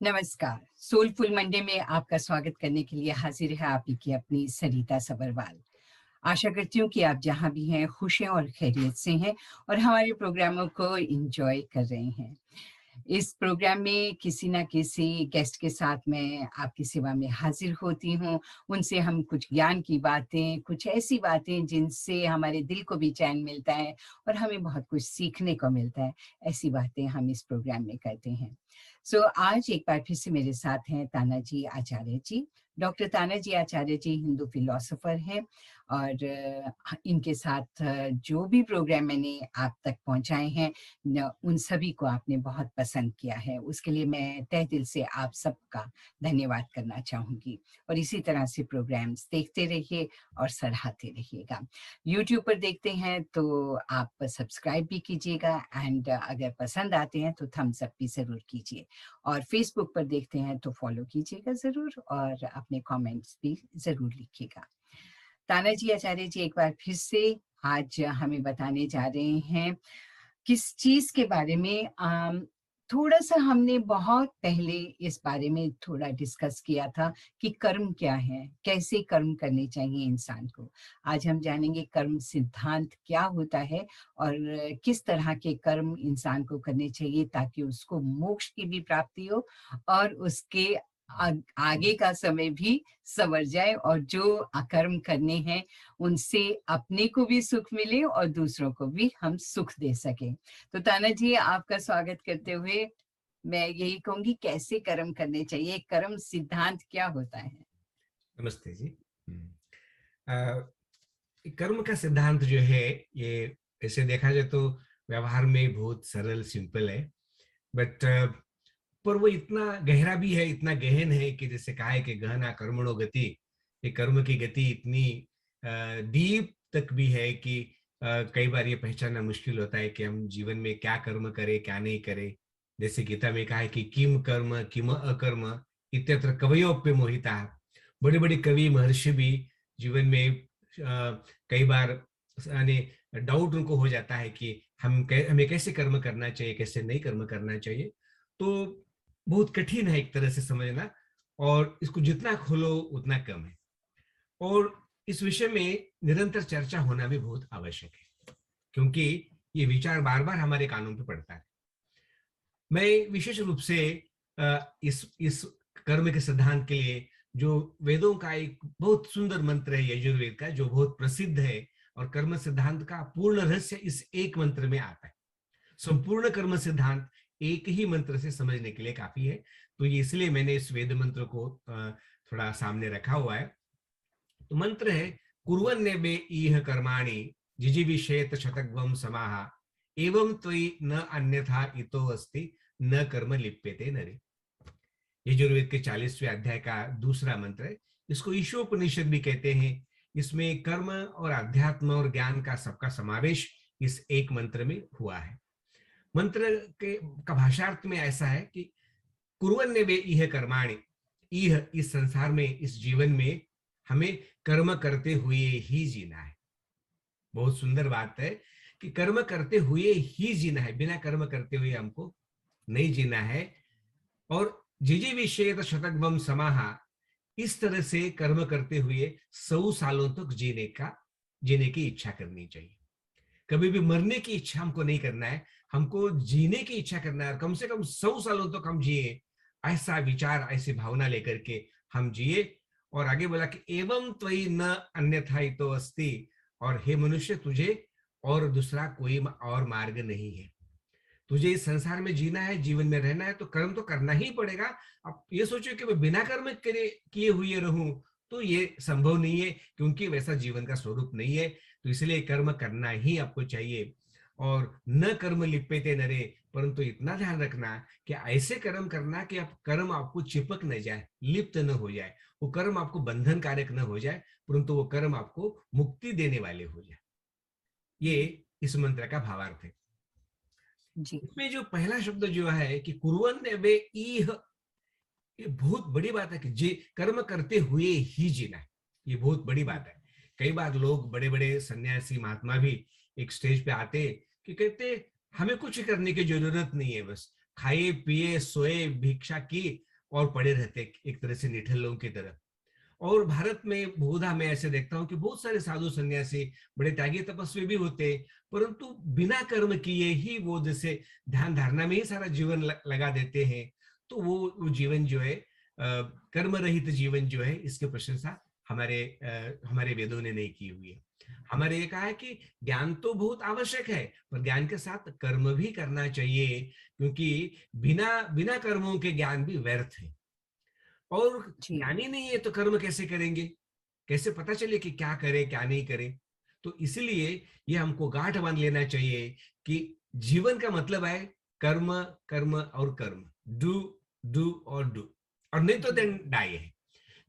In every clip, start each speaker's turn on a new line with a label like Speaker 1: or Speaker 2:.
Speaker 1: नमस्कार। Soulful Monday में आपका स्वागत करने के लिए हाजिर है आप ही की अपनी सरिता सबरवाल। आशा करती हूँ कि आप जहाँ भी हैं खुश हैं और खैरियत से हैं और हमारे प्रोग्रामों को एंजॉय कर रहे हैं। इस प्रोग्राम में किसी ना किसी गेस्ट के साथ मैं आपकी सेवा में हाजिर होती हूँ। उनसे हम कुछ ज्ञान की बातें, कुछ ऐसी बातें जिनसे हमारे दिल को भी चैन मिलता है और हमें बहुत कुछ सीखने को मिलता है, ऐसी बातें हम इस प्रोग्राम में करते हैं। आज एक बार फिर से मेरे साथ हैं तानाजी आचार्य जी। डॉक्टर तानाजी आचार्य जी हिंदू फिलोसोफर हैं और इनके साथ जो भी प्रोग्राम मैंने आप तक पहुंचाए हैं उन सभी को आपने बहुत पसंद किया है। उसके लिए मैं तहे दिल से आप सबका धन्यवाद करना चाहूँगी और इसी तरह से प्रोग्राम्स देखते रहिए और सराहते रहिएगा। यूट्यूब पर देखते हैं तो आप सब्सक्राइब भी कीजिएगा एंड अगर पसंद आते हैं तो थम्स अप भी ज़रूर कीजिए और फेसबुक पर देखते हैं तो फॉलो कीजिएगा ज़रूर और अपने कमेंट्स भी ज़रूर लिखिएगा। तानाजी आचार्य जी एक बार फिर से आज हमें बताने जा रहे हैं किस चीज़ के बारे में। थोड़ा-सा हमने बहुत पहले इस बारे में थोड़ा डिस्कस किया था कि कर्म क्या है? कैसे कर्म करने चाहिए इंसान को? आज हम जानेंगे कर्म सिद्धांत क्या होता है और किस तरह के कर्म इंसान को करने चाहिए ताकि उसको मोक्ष की भी प्राप्ति हो और उसके आगे का समय भी संवर जाए और जो कर्म करने हैं उनसे अपने को भी सुख मिले और दूसरों को भी हम सुख दे सकें। तो ताना जी आपका स्वागत करते हुए मैं यही कहूंगी कैसे कर्म करने चाहिए, कर्म सिद्धांत क्या होता है?
Speaker 2: नमस्ते जी। अ, कर्म का सिद्धांत जो है ये ऐसे देखा जाए तो व्यवहार में बहुत सरल सिंपल है, बट पर वो इतना गहरा भी है, इतना गहन है कि जैसे कहा है कि गहना कर्मणो गति, ये कर्म की गति इतनी डीप तक भी है कि कई बार ये पहचानना मुश्किल होता है कि हम जीवन में क्या कर्म करें क्या नहीं करें। जैसे गीता में कहा है कि किम कर्म किम अकर्म इत्यत्र कवयोप्य मोहिता। बड़े बड़े कवि महर्षि भी जीवन में कई बार यानी डाउट उनको हो जाता है कि हमें कैसे कर्म करना चाहिए कैसे नहीं कर्म करना चाहिए। तो बहुत कठिन है एक तरह से समझना, और इसको जितना खोलो उतना कम है, और इस विषय में निरंतर चर्चा होना भी बहुत आवश्यक है क्योंकि ये विचार बार बार हमारे कानों पे पड़ता है। मैं विशेष रूप से इस कर्म के सिद्धांत के लिए जो वेदों का एक बहुत सुंदर मंत्र है यजुर्वेद का, जो बहुत प्रसिद्ध है, और कर्म सिद्धांत का पूर्ण रहस्य इस एक मंत्र में आता है। संपूर्ण कर्म सिद्धांत एक ही मंत्र से समझने के लिए काफी है, तो ये इसलिए मैंने इस वेद मंत्र को थोड़ा सामने रखा हुआ है। तो मंत्र है कुर्वन्नेबे इह कर्माणि जिजीविषेत शतग्वम समाहा एवं त्वयि न अन्यथा इतो अस्ति न कर्म लिप्यते नरे। यजुर्वेद के 40वें अध्याय का दूसरा मंत्र है। इसको ईशोपनिषद भी कहते हैं। इसमें कर्म और अध्यात्म और ज्ञान का सबका समावेश इस एक मंत्र में हुआ है। मंत्र के का भाषार्थ में ऐसा है कि कुर्वन्नेबे इह कर्माणि, इह इस संसार में इस जीवन में हमें कर्म करते हुए ही जीना है। बहुत सुंदर बात है कि कर्म करते हुए ही जीना है, बिना कर्म करते हुए हमको नहीं जीना है। और जिजी विषेत शतग्वम समाहा, इस तरह से कर्म करते हुए 100 सालों तक जीने की इच्छा करनी चाहिए। कभी भी मरने की इच्छा हमको नहीं करना है, हमको जीने की इच्छा करना है, और कम से कम 100 सालों तक हम जिए, ऐसा विचार ऐसी भावना लेकर के हम जिए। और आगे बोला कि एवं त्वयि न अन्यथा तो अस्ति, और हे मनुष्य तुझे और दूसरा कोई और मार्ग नहीं है। तुझे इस संसार में जीना है, जीवन में रहना है, तो कर्म तो करना ही पड़ेगा। अब ये सोचो कि मैं बिना कर्म किए हुए रहूं, तो ये संभव नहीं है क्योंकि वैसा जीवन का स्वरूप नहीं है। तो इसलिए कर्म करना ही आपको चाहिए। और न कर्म लिप्यते नरे, परंतु इतना ध्यान रखना कि ऐसे कर्म करना कि आप कर्म आपको चिपक न जाए, लिप्त न हो जाए, वो कर्म आपको बंधन कारक न हो जाए, परंतु वो कर्म आपको मुक्ति देने वाले हो जाए। ये इस मंत्र का भावार्थ है।
Speaker 1: जी।
Speaker 2: इसमें जो पहला शब्द जो है कि कुर्वन्ने वे इह, ये बहुत बड़ी बात है कि जी कर्म करते हुए ही जीना है। ये बहुत बड़ी बात है। कई बार लोग बड़े बड़े सन्यासी महात्मा भी एक स्टेज पे आते कि कहते हमें कुछ करने की जरूरत नहीं है, बस खाए पिए सोए भिक्षा की और पड़े रहते एक तरह से निठल्लों की तरह। और भारत में बहुधा मैं ऐसे देखता हूँ कि बहुत सारे साधु सन्यासी बड़े त्यागी तपस्वी भी होते, परंतु बिना कर्म किए ही वो जैसे ध्यान धारणा में ही सारा जीवन लगा देते हैं। तो वो जीवन जो है कर्म रहित जीवन जो है, इसकी प्रशंसा हमारे वेदों ने नहीं की हुई है। हमारे ये कहा है कि ज्ञान तो बहुत आवश्यक है, पर ज्ञान के साथ कर्म भी करना चाहिए, क्योंकि बिना बिना कर्मों के ज्ञान भी व्यर्थ है। और
Speaker 1: जी।
Speaker 2: ज्ञान ही नहीं है तो कर्म कैसे करेंगे? कैसे पता चले कि क्या करे क्या नहीं करे? तो इसलिए ये हमको गांठ बांध लेना चाहिए कि जीवन का मतलब है कर्म, कर्म और कर्म, डू डू और डू, और नहीं तो
Speaker 1: जी।
Speaker 2: देन डाई है।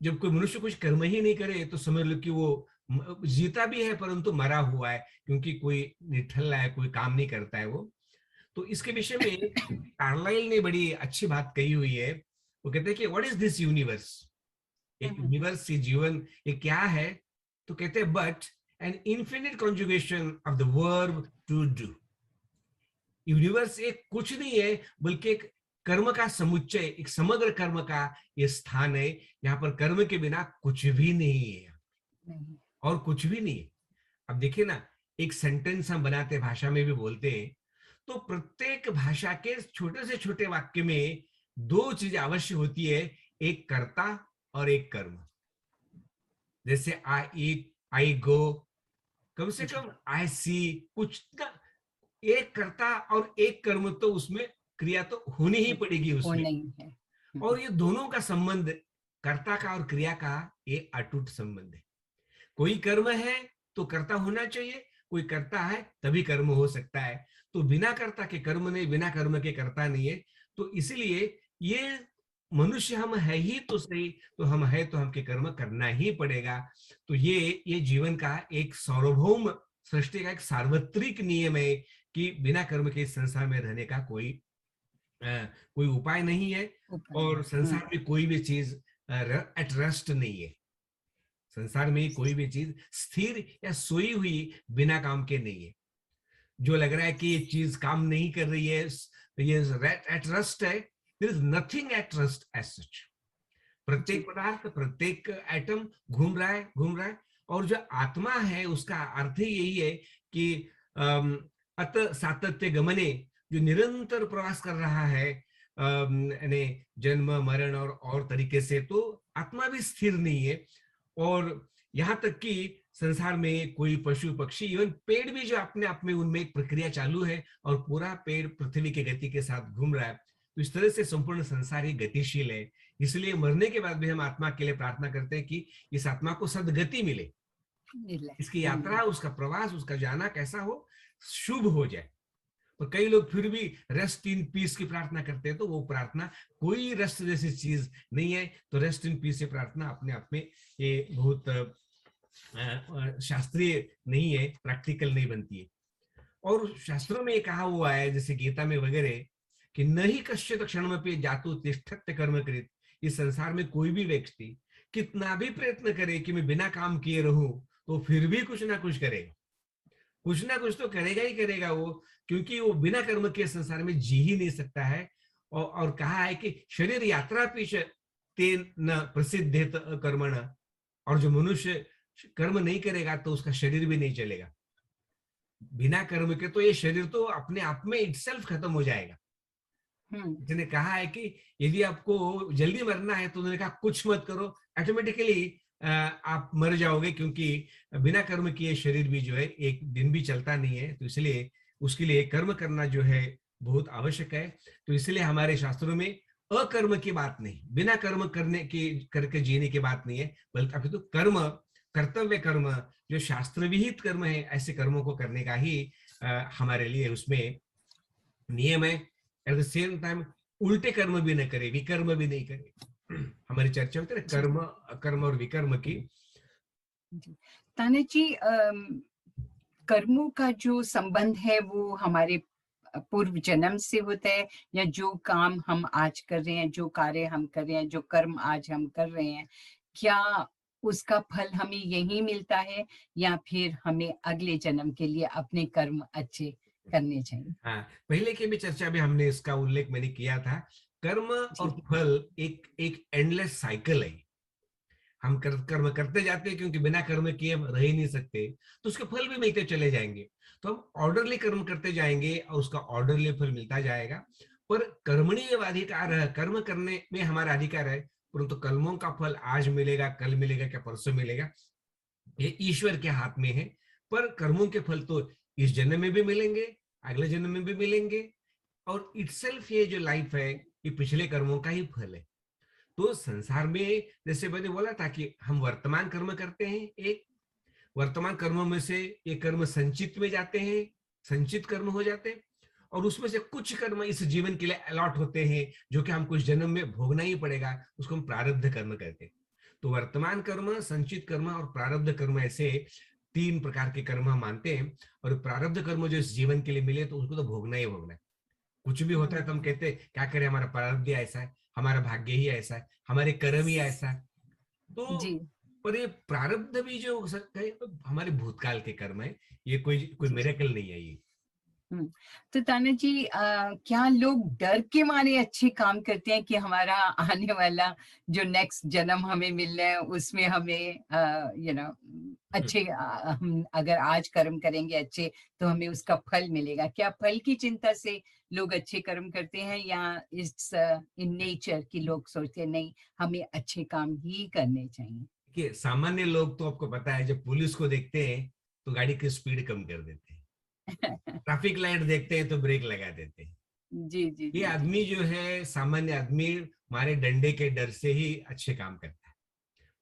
Speaker 2: जब कोई मनुष्य कुछ कर्म ही नहीं करे तो समझ लो कि वो जीता भी है परंतु मरा हुआ है, क्योंकि कोई निठल्ला है, कोई काम नहीं करता है वो। तो इसके विषय में कार्लाइल ने बड़ी अच्छी बात कही हुई है। वो कहते हैं कि व्हाट इज दिस यूनिवर्स, ये
Speaker 1: हम्म।
Speaker 2: यूनिवर्स, ये जीवन, ये क्या है? तो कहते हैं but an infinite conjugation of the verb to do. Universe एक कुछ नहीं है बल्कि एक कर्म का समुच्चय, एक समग्र कर्म का ये स्थान है। यहाँ पर कर्म के बिना कुछ भी नहीं है
Speaker 1: नहीं।
Speaker 2: और कुछ भी नहीं है। अब देखिए ना, एक सेंटेंस हम बनाते भाषा में भी बोलते हैं, तो प्रत्येक भाषा के छोटे से छोटे वाक्य में दो चीजें अवश्य होती है, एक कर्ता और एक कर्म। जैसे आई ईट, आई गो, कम से
Speaker 1: जी।
Speaker 2: कम आई सी, कुछ ना, एक कर्ता और एक कर्म, तो उसमें क्रिया तो होनी ही पड़ेगी
Speaker 1: वो
Speaker 2: उसमें।
Speaker 1: नहीं है।
Speaker 2: और ये दोनों का संबंध, कर्ता का और क्रिया का, ये अटूट संबंध है। कोई कर्म है तो कर्ता होना चाहिए, कोई कर्ता है तभी कर्म हो सकता है। तो बिना कर्ता के कर्म नहीं, बिना कर्म के कर्ता नहीं है। तो इसलिए ये मनुष्य हम है ही तो सही, तो हम है तो हमके कर्म करना ही पड़ेगा। तो ये जीवन का एक सार्वभौम, सृष्टि का एक सार्वत्रिक नियम है कि बिना कर्म के इस संसार में रहने का कोई उपाय नहीं है।
Speaker 1: उपाय
Speaker 2: और
Speaker 1: नहीं।
Speaker 2: संसार में कोई भी चीज एट रेस्ट नहीं है। संसार में कोई भी चीज स्थिर या सोई हुई बिना काम के नहीं है। जो लग रहा है कि ये चीज काम नहीं कर रही है, ये एट रेस्ट है, there is nothing at rest as such.
Speaker 1: जी।
Speaker 2: प्रत्येक पदार्थ, प्रत्येक एटम घूम रहा है, घूम रहा है। और जो आत्मा है उसका अर्थ ही यही है कि अम, अत सातत्य गमने, जो निरंतर प्रवास कर रहा है, यानी जन्म मरण और तरीके से, तो आत्मा भी स्थिर नहीं है। और यहाँ तक कि संसार में कोई पशु पक्षी, इवन पेड़ भी जो अपने आप में, उनमें एक प्रक्रिया चालू है और पूरा पेड़ पृथ्वी की गति के साथ घूम रहा है। तो इस तरह से संपूर्ण संसार ही गतिशील है। इसलिए मरने के बाद भी हम आत्मा के लिए प्रार्थना करते हैं कि इस आत्मा को सदगति मिले,
Speaker 1: मिले।
Speaker 2: इसकी यात्रा, उसका प्रवास, उसका जाना कैसा हो, शुभ हो जाए। और कई लोग फिर भी रेस्ट इन पीस की प्रार्थना करते हैं, तो वो प्रार्थना कोई रेस्ट जैसी चीज नहीं है। तो रेस्ट इन पीस की प्रार्थना अपने आप में ये बहुत शास्त्रीय नहीं है, प्रैक्टिकल नहीं बनती है। और शास्त्रों में ये कहा हुआ है, जैसे गीता में वगैरह, कि न ही कश्चित क्षणमपि जातु तिष्ठत्य कर्म कृत। इस संसार में कोई भी व्यक्ति कितना भी प्रयत्न करे कि मैं बिना काम किए रहूं, तो फिर भी कुछ ना कुछ करेगा, कुछ ना कुछ तो करेगा ही करेगा वो, क्योंकि वो बिना कर्म के संसार में जी ही नहीं सकता है। और कहा है कि शरीर यात्रा पीछ ते न प्रसिद्ध कर्मण। और जो मनुष्य कर्म नहीं करेगा तो उसका शरीर भी नहीं चलेगा। बिना कर्म के तो ये शरीर तो अपने आप में इटसेल्फ खत्म हो जाएगा।
Speaker 1: हम्म।
Speaker 2: जिन्हें कहा है कि यदि आपको जल्दी मरना है तो उन्होंने कहा कुछ मत करो, ऑटोमेटिकली आप मर जाओगे, क्योंकि बिना कर्म किए शरीर भी जो है एक दिन भी चलता नहीं है। तो इसलिए उसके लिए कर्म करना जो है बहुत आवश्यक है। तो इसलिए हमारे शास्त्रों में अकर्म की बात नहीं, बिना कर्म करके जीने की बात नहीं है, बल्कि अभी तो कर्म, कर्तव्य कर्म, जो शास्त्र विहित कर्म है, ऐसे कर्मों को करने का ही हमारे लिए उसमें नियम है। एट द सेम टाइम उल्टे कर्म भी न करे, विकर्म भी नहीं करे। हमारी चर्चा होती है ना
Speaker 1: जी।
Speaker 2: कर्म, अकर्म और विकर्म की।
Speaker 1: जी। ताने जी, कर्मों का जो संबंध है वो हमारे पूर्व जन्म से होता है, या जो काम हम आज कर रहे हैं, जो कार्य हम कर रहे हैं, जो कर्म आज हम कर रहे हैं, क्या उसका फल हमें यही मिलता है, या फिर हमें अगले जन्म के लिए अपने कर्म अच्छे करने चाहिए?
Speaker 2: हाँ, पहले की भी चर्चा में हमने इसका उल्लेख मैंने किया था कर्म और
Speaker 1: जी,
Speaker 2: फल एक एक एंडलेस साइकिल है। हम कर्म करते जाते हैं क्योंकि बिना कर्म किए हम रह ही नहीं सकते, तो उसके फल भी मिलते चले जाएंगे। तो हम ऑर्डरली कर्म करते जाएंगे और उसका ऑर्डरली फल मिलता जाएगा। पर कर्मणीय अधिकार है, कर्म करने में हमारा अधिकार है, परंतु कर्मों का फल आज मिलेगा, कल मिलेगा, क्या परसों मिलेगा, ये ईश्वर के हाथ में है। पर कर्मों के फल तो इस जन्म में भी मिलेंगे, अगले जन्म में भी मिलेंगे, और इटसेल्फ ये जो लाइफ है ये पिछले कर्मों का ही फल है। तो संसार में जैसे मैंने बोला था कि हम वर्तमान कर्म करते हैं, एक वर्तमान कर्मों में से ये कर्म संचित में जाते हैं, संचित कर्म हो जाते हैं, और उसमें से कुछ कर्म इस जीवन के लिए अलॉट होते हैं जो कि हमको इस जन्म में भोगना ही पड़ेगा, उसको हम प्रारब्ध कर्म कहते हैं। तो वर्तमान कर्म, संचित कर्म और प्रारब्ध कर्म, ऐसे 3 प्रकार के कर्म हम मानते हैं। और प्रारब्ध कर्म जो इस जीवन के लिए मिले तो उसको तो भोगना ही भोगना है। कुछ भी होता है तो हम कहते हैं क्या करें, हमारा प्रारब्ध ही ऐसा है, हमारा भाग्य ही ऐसा है, हमारे कर्म ही ऐसा है। तो
Speaker 1: जी,
Speaker 2: पर ये प्रारब्ध भी जो हो सकता है तो हमारे भूतकाल के कर्म है, ये कोई कोई
Speaker 1: जी, जी।
Speaker 2: मिरेकल नहीं है ये।
Speaker 1: हुँ। तो ताना जी, क्या लोग डर के मारे अच्छे काम करते हैं कि हमारा आने वाला जो नेक्स्ट जन्म हमें मिलना है उसमें हमें
Speaker 2: हम्म।
Speaker 1: अच्छे, हम अगर आज कर्म करेंगे अच्छे तो हमें उसका फल मिलेगा। क्या फल की चिंता से लोग अच्छे कर्म करते हैं, या इट्स इन नेचर कि लोग सोचते हैं नहीं, हमें अच्छे काम ही करने चाहिए?
Speaker 2: कि सामान्य लोग तो आपको पता है जब पुलिस को देखते हैं तो गाड़ी की स्पीड कम कर देते हैं, ट्रैफिक लाइट देखते हैं तो ब्रेक लगा देते हैं।
Speaker 1: जी, जी,
Speaker 2: ये
Speaker 1: जी, जी।
Speaker 2: आदमी जो है, सामान्य आदमी, हमारे डंडे के डर से ही अच्छे काम करता है,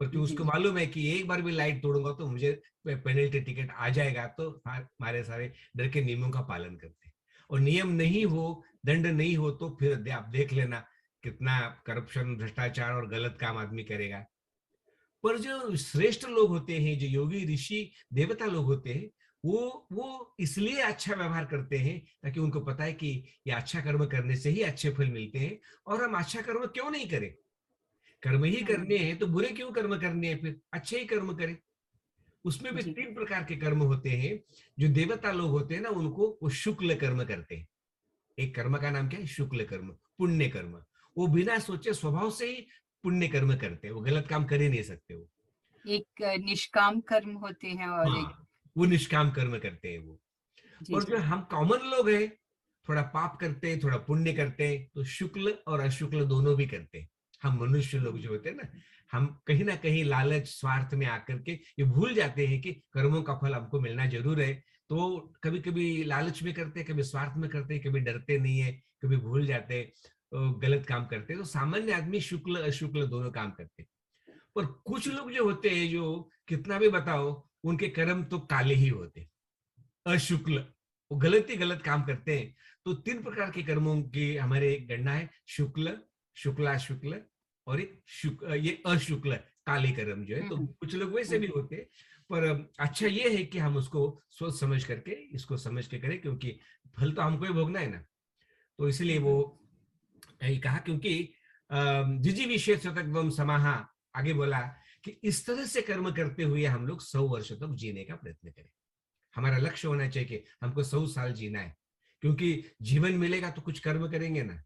Speaker 2: क्योंकि
Speaker 1: जी,
Speaker 2: उसको
Speaker 1: जी।
Speaker 2: मालूम है कि एक बार भी लाइट तोड़ूंगा तो मुझे पेनल्टी टिकट आ जाएगा, तो हमारे सारे डर के नियमों का पालन करते हैं। और नियम नहीं हो, दंड नहीं हो, तो फिर आप देख लेना कितना करप्शन, भ्रष्टाचार और गलत काम आदमी करेगा। पर जो श्रेष्ठ लोग होते हैं, जो योगी ऋषि देवता लोग होते हैं, वो इसलिए अच्छा व्यवहार करते हैं ताकि उनको पता है कि ये अच्छा कर्म करने से ही अच्छे फल मिलते हैं, और हम अच्छा कर्म क्यों नहीं करें। कर्म ही
Speaker 1: हुँ,
Speaker 2: करने हैं तो बुरे क्यों कर्म करने हैं, फिर अच्छे ही कर्म करें। उसमें भी
Speaker 1: जी।
Speaker 2: 3 प्रकार के कर्म होते हैं। जो देवता लोग होते हैं ना, उनको वो शुक्ल कर्म करते हैं। एक कर्म का नाम क्या है? शुक्ल कर्म, पुण्य कर्म। वो बिना सोचे स्वभाव से ही पुण्य कर्म करते हैं, वो गलत काम कर ही नहीं सकते वो।
Speaker 1: एक निष्काम कर्म होते हैं और एक।
Speaker 2: हाँ, वो निष्काम कर्म करते हैं वो।
Speaker 1: जी,
Speaker 2: और जो
Speaker 1: जी।
Speaker 2: हम कॉमन लोग हैं, थोड़ा पाप करते हैं, थोड़ा पुण्य करते हैं, तो शुक्ल और अशुक्ल दोनों भी करते हैं। हम मनुष्य लोग
Speaker 1: हुँ,
Speaker 2: जो होते हैं ना, हम कहीं ना कहीं लालच, स्वार्थ में आकर के ये भूल जाते हैं कि कर्मों का फल हमको मिलना जरूर है। तो कभी कभी लालच में करते हैं, कभी स्वार्थ में करते हैं, कभी डरते नहीं है, कभी भूल जाते हैं, तो गलत काम करते हैं। तो सामान्य आदमी शुक्ल अशुक्ल दोनों काम करते हैं। पर कुछ
Speaker 1: जी,
Speaker 2: लोग जो होते हैं, जो कितना भी बताओ, उनके कर्म तो काले ही होते हैं, अशुक्ल, वो गलत ही गलत काम करते हैं। तो 3 प्रकार के कर्मों की हमारे गणना है, शुक्ल, शुक्ला शुक्ल, और एक ये अशुक्ल, काले कर्म जो है।
Speaker 1: हुँ,
Speaker 2: तो
Speaker 1: हुँ,
Speaker 2: कुछ लोग वैसे
Speaker 1: हुँ,
Speaker 2: भी होते हैं। पर अच्छा ये है कि हम उसको सोच समझ करके, इसको समझ के करें, क्योंकि फल तो हमको ही भोगना है ना। तो इसलिए
Speaker 1: हुँ,
Speaker 2: वो
Speaker 1: हुँ,
Speaker 2: यही कहा, क्योंकि जिजी विशेष शतक समाहा, आगे बोला कि इस तरह से कर्म करते हुए हम लोग 100 वर्ष तक जीने का प्रयत्न करें। हमारा लक्ष्य होना चाहिए कि हमको 100 साल जीना है, क्योंकि जीवन मिलेगा तो कुछ कर्म करेंगे ना।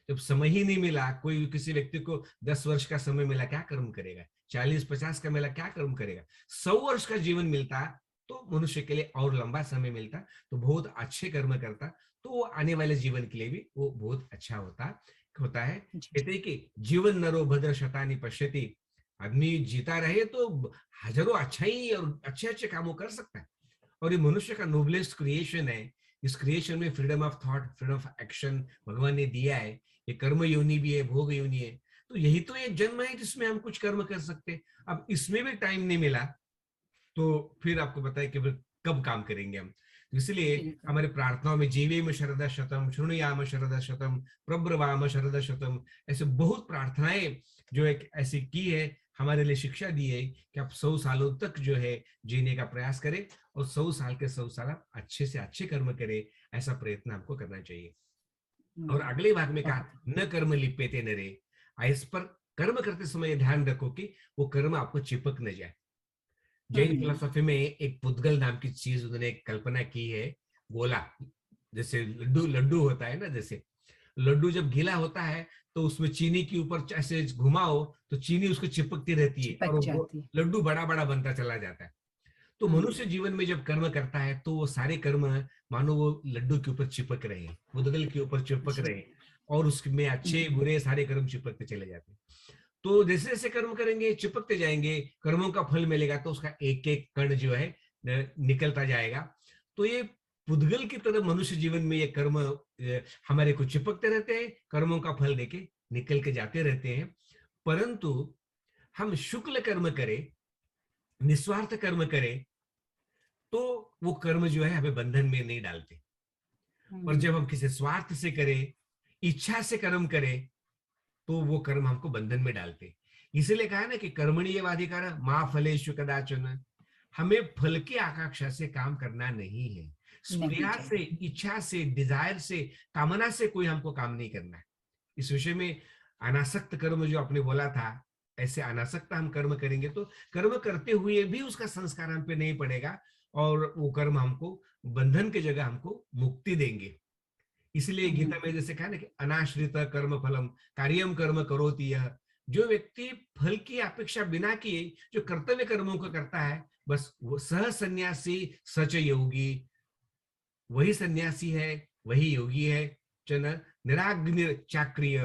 Speaker 2: जब समय ही नहीं मिला, कोई किसी व्यक्ति को 10 वर्ष का समय मिला, क्या कर्म करेगा? 40-50 का मिला, क्या कर्म करेगा? 100 वर्ष का जीवन मिलता तो मनुष्य के लिए और लंबा समय मिलता, तो बहुत अच्छे कर्म करता, तो वो आने वाले जीवन के लिए भी वो बहुत अच्छा होता होता है।
Speaker 1: जी,
Speaker 2: कहते हैं कि जीवन नरो भद्र शतानि पश्यति, आदमी जीता रहे तो हजारों अच्छाई और अच्छे अच्छे कामों कर सकता है। और ये मनुष्य का नोबलेस्ट क्रिएशन है। इस क्रिएशन में freedom of thought, freedom of action भगवान ने दिया है। ये कर्म योनि भी है, भोग योनि है। तो यही तो एक जन्म है जिसमें हम कुछ कर्म कर सकते हैं। अब इसमें भी टाइम नहीं मिला तो फिर आपको बताए कि फिर कब काम करेंगे हम। तो इसलिए
Speaker 1: बिल्कुल।
Speaker 2: हमारे प्रार्थनाओं में जीवेम शरदा शतम, शृणुयाम शरदा शतम, प्रब्रवाम शरदा शतम, ऐसे बहुत प्रार्थनाएं जो एक ऐसी की है, हमारे लिए शिक्षा दी है कि आप 100 सालों तक जो है जीने का प्रयास करें, और 100 साल के 100 साल आप अच्छे से अच्छे कर्म करें, ऐसा प्रयत्न आपको करना चाहिए। और
Speaker 1: हुँ,
Speaker 2: अगले भाग में कहा,
Speaker 1: बहुत।
Speaker 2: न कर्म लिप्यते नरे। इस पर कर्म करते समय ध्यान रखो कि वो कर्म आपको चिपक न जाए।
Speaker 1: हुँ,
Speaker 2: जैन
Speaker 1: हुँ,
Speaker 2: फिलोसॉफी में एक पुद्गल नाम की चीज उन्होंने कल्पना की है, गोला, जैसे लड्डू लड्डू होता है ना, जैसे लड्डू जब गीला होता है तो उसमें चीनी के ऊपर ऐसे घुमाओ तो चीनी उसको चिपकती रहती है और
Speaker 1: चिपक
Speaker 2: वो
Speaker 1: जाती है।
Speaker 2: लड्डू बड़ा बड़ा बनता चला जाता है। तो मनुष्य जीवन में जब कर्म करता है तो वो सारे कर्म मानो वो लड्डू के ऊपर चिपक रहे हैं, मुदगल के ऊपर चिपक
Speaker 1: जी।
Speaker 2: रहे हैं, और उसमें अच्छे बुरे सारे कर्म चिपकते चले जाते हैं। तो जैसे जैसे कर्म करेंगे चिपकते जाएंगे, कर्मों का फल मिलेगा तो उसका एक एक कण जो है निकलता जाएगा। तो ये पुद्गल की तरह मनुष्य जीवन में ये कर्म हमारे को चिपकते रहते हैं, कर्मों का फल देके निकल के जाते रहते हैं। परंतु हम शुक्ल कर्म करें, निस्वार्थ कर्म करें, तो वो कर्म जो है हमें बंधन में नहीं डालते। और जब हम किसी स्वार्थ से करें, इच्छा से कर्म करें, तो वो कर्म हमको बंधन में डालते। इसीलिए कहा ना कि कर्मण्येवाधिकार मा फलेषु कदाचन, हमें फल की आकांक्षा से काम करना नहीं है,
Speaker 1: नहीं
Speaker 2: स्प्रिया से,
Speaker 1: चाहिए।
Speaker 2: इच्छा से, डिजायर से, कामना से कोई हमको काम नहीं करना है। इस विषय में अनासक्त कर्म जो आपने बोला था, ऐसे अनासक्त हम कर्म करेंगे तो कर्म करते हुए भी उसका संस्कार हम पे नहीं पड़ेगा, और वो कर्म हमको बंधन की जगह हमको मुक्ति देंगे। इसलिए गीता में जैसे कहा ना कि अनाश्रित कर्म फलम कार्यम कर्म करोति यह, जो व्यक्ति फल की अपेक्षा बिना किए जो कर्तव्य कर्मों को करता है, बस वो सह सन्यासी सच योगी, वही सन्यासी है, वही योगी है। चन निराग्नि चाक्रिय।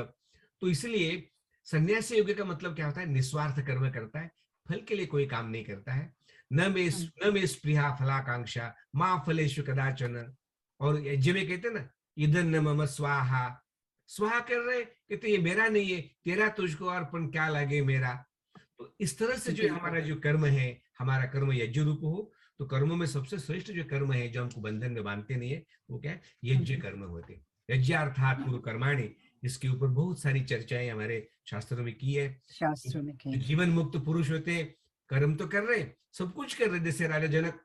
Speaker 2: तो इसलिए सन्यासी योगी का मतलब क्या होता है? निस्वार्थ कर्म करता है, फल के लिए कोई काम नहीं करता है। न मे स्पृहा फलाकांक्षा मां फलेषु कदाचन। और यज्ञ में कहते ना, इदन न मम स्वाहा, स्वाहा कर रहे कहते ये मेरा नहीं है, तेरा तुझको अर्पण क्या लगे मेरा। तो इस तरह से जो
Speaker 1: बिल्कुल।
Speaker 2: हमारा जो कर्म है, हमारा कर्म यज्ञ रूप हो, तो कर्मों में सबसे श्रेष्ठ जो कर्म है जो हमको बंधन में बांधते नहीं है, वो क्या है? यज्ञ कर्म होते। यज्ञ अर्थात कुरु कर्माणि, इसके ऊपर बहुत सारी चर्चाएं हमारे शास्त्रों में की है।
Speaker 1: शास्त्रों में
Speaker 2: जो
Speaker 1: कहीं।
Speaker 2: जीवन मुक्त पुरुष होते हैं, कर्म तो कर रहे, सब कुछ कर रहे, जैसे राजा जनक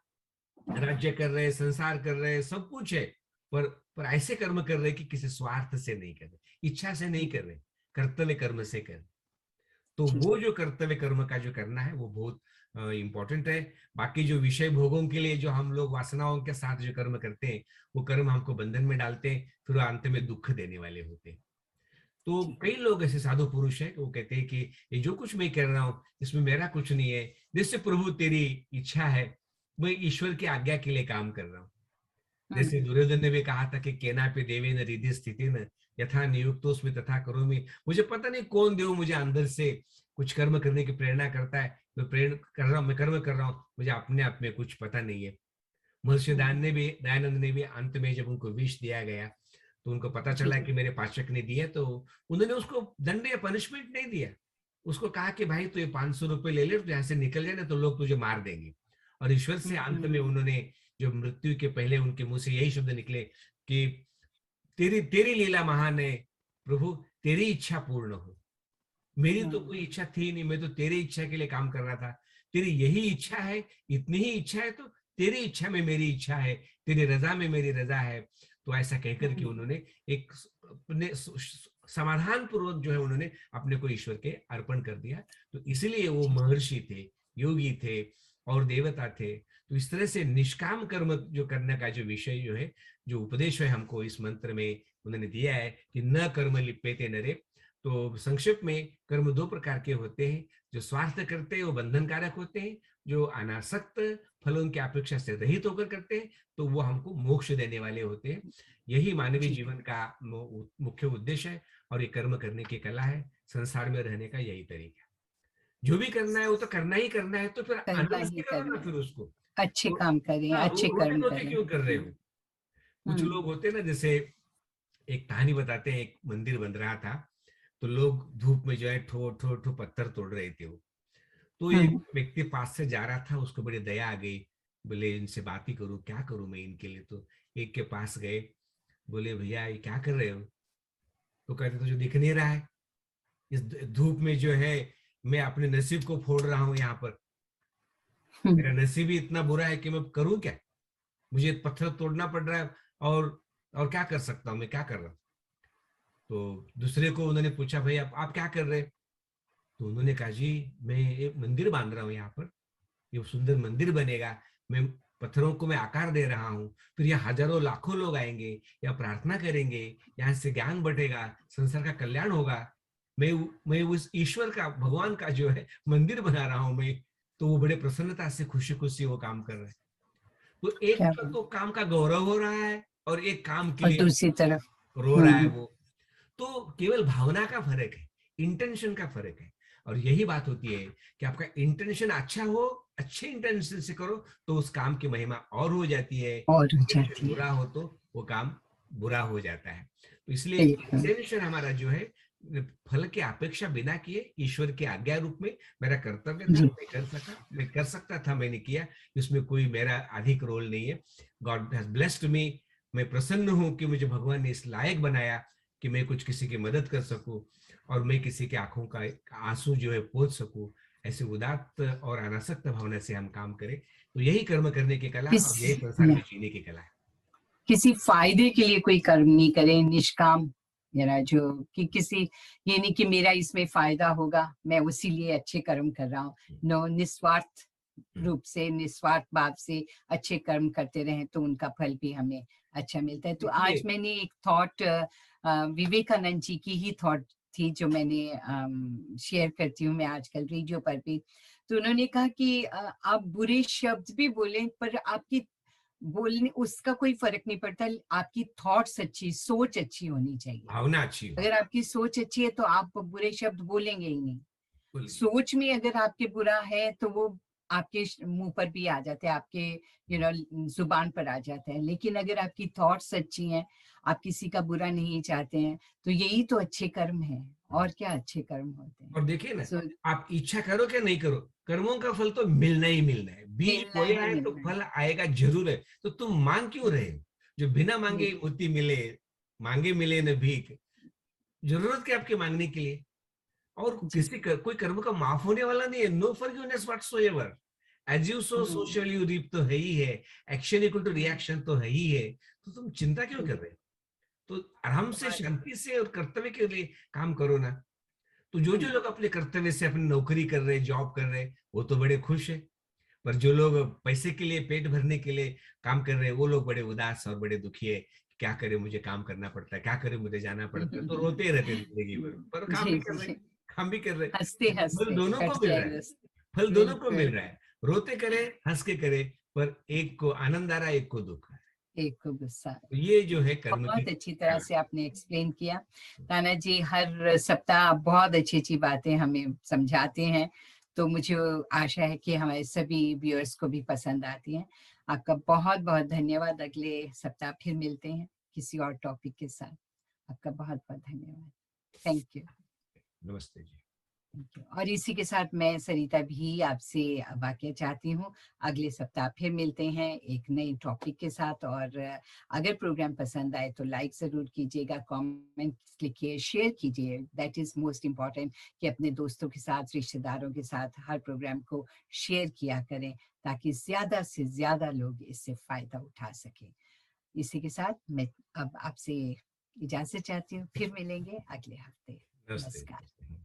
Speaker 2: राज्य कर रहे, संसार कर रहे, सब कुछ है, पर ऐसे कर्म कर रहे कि किसी स्वार्थ से नहीं कर रहे, इच्छा से नहीं कर रहे, कर्तव्य कर्म से कर। तो
Speaker 1: जी।
Speaker 2: वो जो कर्तव्य कर्म का जो करना है वो बहुत इंपॉर्टेंट है। बाकी जो विषय भोगों के लिए जो हम लोग वासनाओं के साथ जो कर्म करते हैं, वो कर्म हमको बंधन में डालते हैं, फिर वो अंत में दुख देने वाले होते हैं। तो
Speaker 1: जी।
Speaker 2: कई लोग ऐसे साधु पुरुष हैं, वो कहते हैं कि ये जो कुछ मैं कर रहा हूँ इसमें मेरा कुछ नहीं है, जैसे प्रभु तेरी इच्छा है, मैं ईश्वर की आज्ञा के लिए काम कर रहा हूँ। जैसे दुर्योधन ने भी कहा था कि केना पे देवे न रिधि स्थिति न यथा नियुक्तोस्मि तथा करोमि। मुझे पता नहीं कौन देव मुझे अंदर से कुछ कर्म करने की प्रेरणा करता है, मैं प्रेरणा कर रहा हूँ, मैं कर्म कर रहा हूँ, मुझे अपने आप में कुछ पता नहीं है। महर्षि दयानंद ने भी अंत में जब उनको विष दिया गया तो उनको पता
Speaker 1: जी।
Speaker 2: चला कि मेरे पाचक ने दिया, तो उन्होंने उसको दंड या पनिशमेंट नहीं दिया। उसको कहा कि भाई तू ये 500 रुपए ले ले, तो यहाँ से निकल जाए ना तो लोग तुझे मार देंगे। और ईश्वर से अंत में उन्होंने, जो मृत्यु के पहले उनके मुंह से यही शब्द निकले कि तेरी तेरी लीला महान है प्रभु, तेरी इच्छा पूर्ण हो। मेरी तो कोई इच्छा थी नहीं, मैं तो तेरी इच्छा के लिए काम कर रहा था, तेरी यही इच्छा है, इतनी ही इच्छा है, तो तेरी इच्छा में मेरी इच्छा है, तेरी रजा में मेरी रजा है। तो ऐसा कहकर के उन्होंने एक अपने समाधान पूर्वक जो है उन्होंने अपने को ईश्वर के अर्पण कर दिया। तो इसलिए वो महर्षि थे, योगी थे और देवता थे। तो इस तरह से निष्काम कर्म जो करने का जो विषय जो है, जो उपदेश है हमको इस मंत्र में उन्होंने दिया है कि न कर्म लिप्यते नरे। तो संक्षेप में कर्म दो प्रकार के होते हैं, जो स्वार्थ करते हैं वो बंधनकारक होते हैं, जो अनासक्त फलों की अपेक्षा से रहित होकर करते हैं तो वो हमको मोक्ष देने वाले होते हैं। यही मानवीय
Speaker 1: जी।
Speaker 2: जीवन का मुख्य उद्देश्य है, और ये कर्म करने की कला है, संसार में रहने का यही तरीका। जो भी करना है वो तो करना ही करना है, तो फिर
Speaker 1: करना
Speaker 2: आनंद
Speaker 1: ही
Speaker 2: से करो ना
Speaker 1: करना
Speaker 2: फिर
Speaker 1: है।
Speaker 2: उसको।
Speaker 1: अच्छे
Speaker 2: तो
Speaker 1: काम करें,
Speaker 2: हाँ,
Speaker 1: अच्छे
Speaker 2: रोते
Speaker 1: कर्म
Speaker 2: रोते
Speaker 1: करें।
Speaker 2: क्यों कर रहे हो? कुछ
Speaker 1: हम्म।
Speaker 2: लोग होते हैं ना, जैसे एक कहानी बताते हैं, एक मंदिर बन रहा था तो लोग धूप में जो है ठो ठो ठो पत्थर तोड़ रहे थे। वो तो एक
Speaker 1: हम्म।
Speaker 2: व्यक्ति पास से जा रहा था, उसको बड़ी दया आ गई, बोले इनसे बात ही करूं, क्या करूं मैं इनके लिए। तो एक के पास गए, बोले भैया ये क्या कर रहे हो? तो कहते तुझे दिख नहीं रहा है, इस धूप में जो है मैं अपने नसीब को फोड़ रहा हूं यहाँ पर,
Speaker 1: हम्म।
Speaker 2: मेरा नसीब ही इतना बुरा है कि मैं करूं क्या, मुझे पत्थर तोड़ना पड़ रहा है, और क्या कर सकता हूँ, मैं क्या कर रहा हूँ। तो दूसरे को उन्होंने पूछा भाई आप क्या कर रहे हैं? तो उन्होंने कहा जी मैं एक मंदिर बांध रहा हूँ यहाँ पर, ये सुंदर मंदिर बनेगा, मैं पत्थरों को मैं आकार दे रहा हूँ, फिर यहाँ हजारों लाखों लोग आएंगे या प्रार्थना करेंगे, यहाँ से ज्ञान बढ़ेगा, संसार का कल्याण होगा, मैं उस ईश्वर का, भगवान का जो है मंदिर बना रहा हूँ मैं, तो वो बड़े प्रसन्नता से खुशी खुशी वो काम कर रहे हैं। तो एक
Speaker 1: क्या
Speaker 2: तो काम का गौरव हो रहा है और एक काम के
Speaker 1: और
Speaker 2: लिए
Speaker 1: दूसरी तरफ
Speaker 2: रो रहा है वो। तो केवल भावना का फर्क है, इंटेंशन का फर्क है। और यही बात होती है कि आपका इंटेंशन अच्छा हो, अच्छे इंटेंशन से करो तो उस काम की महिमा और हो जाती है,
Speaker 1: और हो
Speaker 2: इंटेंशन
Speaker 1: जाती है।
Speaker 2: बुरा हो तो वो काम बुरा हो जाता है। तो इसलिए
Speaker 1: बिल्कुल।
Speaker 2: इंटेंशन हमारा जो है, फल की अपेक्षा बिना किए ईश्वर की आज्ञा रूप में मेरा कर्तव्य था,
Speaker 1: जी
Speaker 2: मैं कर सकता था, मैंने किया, इसमें कोई मेरा अधिक रोल नहीं है। God has blessed me. मैं प्रसन्न हूं कि मुझे भगवान ने इस लायक बनाया कि मैं कुछ किसी की मदद कर सकूं और मैं किसी के आंखों का आंसू जो है पोंछ सकूं। ऐसे उदात्त और अनासक्त भावना से हम काम करें, तो यही कर्म करने की कला
Speaker 1: किस
Speaker 2: और यही संसार में जीने की कला है।
Speaker 1: किसी फायदे के लिए कोई कर्म नहीं करे, निष्काम, जो कि किसी, ये नहीं कि मेरा इसमें फायदा होगा मैं उसी लिए अच्छे कर्म कर रहा हूँ। नो, निस्वार्थ रूप से, निस्वार्थ भाव से अच्छे कर्म करते रहें तो उनका फल भी हमें अच्छा मिलता है। तो आज
Speaker 2: देखिए,
Speaker 1: मैंने एक थॉट, विवेकानंद जी की ही थॉट थी जो मैंने शेयर करती हूँ मैं आजकल रेडियो पर भी। तो उन्होंने कहा कि आप बुरे शब्द भी बोलें पर आपकी बोलने उसका कोई फर्क नहीं पड़ता, आपकी थॉट्स अच्छी, सोच अच्छी होनी चाहिए।
Speaker 2: भावना अच्छी हो,
Speaker 1: अगर आपकी सोच अच्छी है तो आप बुरे शब्द बोलेंगे ही नहीं।
Speaker 2: बोलिए।
Speaker 1: सोच में अगर आपके बुरा है तो वो आपके मुंह पर भी आ जाते हैं, आपके जुबान पर आ जाते हैं। लेकिन अगर आपकी थॉट्स अच्छी हैं, आप किसी का बुरा नहीं चाहते हैं, तो यही तो अच्छे कर्म है। और क्या अच्छे कर्म होते हैं।
Speaker 2: और देखिए ना,
Speaker 1: सो
Speaker 2: आप इच्छा करो क्या नहीं करो, कर्मों का फल तो मिलना ही मिलना है। बीज
Speaker 1: मिलना
Speaker 2: बोया
Speaker 1: ही
Speaker 2: है तो
Speaker 1: मिलना है।
Speaker 2: फल आएगा जरूर है। तो तुम मांग क्यों रहे हो? जो बिना मांगे
Speaker 1: बिल्कुल।
Speaker 2: मोती मिले, मांगे मिले न भीख। जरूरत क्या आपके मांगने के लिए? और
Speaker 1: जी।
Speaker 2: कोई कर्म का माफ होने वाला नहीं है। No forgiveness whatsoever. As you sow so
Speaker 1: hmm,
Speaker 2: shall you reap तो है ही है। Action equal to
Speaker 1: hmm,
Speaker 2: reaction तो है ही है। तो तुम चिंता क्यों कर
Speaker 1: हम्म,
Speaker 2: रहे हो? तो आराम से,
Speaker 1: और
Speaker 2: शांति से और कर्तव्य के लिए काम करो ना। तो जो जो
Speaker 1: हम्म,
Speaker 2: लोग अपने कर्तव्य से अपनी नौकरी कर रहे, जॉब कर रहे, वो तो बड़े खुश है। पर जो लोग पैसे के लिए, पेट भरने के लिए काम कर रहे हैं, वो लोग बड़े उदास और बड़े दुखी है। क्या करे, मुझे काम करना पड़ता है, क्या करे, मुझे जाना पड़ता है, तो रोते रहते जिंदगी भर। पर काम
Speaker 1: जी
Speaker 2: भी कर रहे,
Speaker 1: जी,
Speaker 2: काम भी कर रहे,
Speaker 1: हंसते
Speaker 2: तो फल
Speaker 1: हंसते
Speaker 2: दोनों
Speaker 1: कट
Speaker 2: को मिल
Speaker 1: जाए
Speaker 2: रहा है।
Speaker 1: बस।
Speaker 2: फल दोनों को मिल
Speaker 1: बिल्कुल।
Speaker 2: रहा है। रोते करे, हंस के करे, पर एक को आनंद आ रहा है, एक को दुख आ रहा है।
Speaker 1: एक को गुस्सा।
Speaker 2: तो ये जो है कर्म की
Speaker 1: बहुत अच्छी तरह
Speaker 2: कला।
Speaker 1: से आपने एक्सप्लेन किया। ताना जी, हर सप्ताह आप बहुत अच्छी अच्छी बातें हमें समझाते हैं, तो मुझे आशा है कि हमारे सभी व्यूअर्स को भी पसंद आती हैं। आपका बहुत बहुत धन्यवाद। अगले सप्ताह फिर मिलते हैं किसी और टॉपिक के साथ। आपका बहुत बहुत धन्यवाद। Thank you.
Speaker 2: नमस्ते जी।
Speaker 1: और इसी के साथ मैं सरिता भी आपसे वाकई चाहती हूँ, अगले सप्ताह फिर मिलते हैं एक नई टॉपिक के साथ। और अगर प्रोग्राम पसंद आए तो लाइक ज़रूर कीजिएगा, कमेंट लिखिए, शेयर कीजिए। दैट इज़ मोस्ट इम्पॉर्टेंट कि अपने दोस्तों के साथ, रिश्तेदारों के साथ हर प्रोग्राम को शेयर किया करें ताकि ज़्यादा से ज़्यादा लोग इससे फ़ायदा उठा सकें। इसी के साथ मैं अब आपसे इजाज़त चाहती हूँ, फिर मिलेंगे अगले हफ्ते।
Speaker 2: नमस्ते
Speaker 1: नमस्कार।
Speaker 2: जी।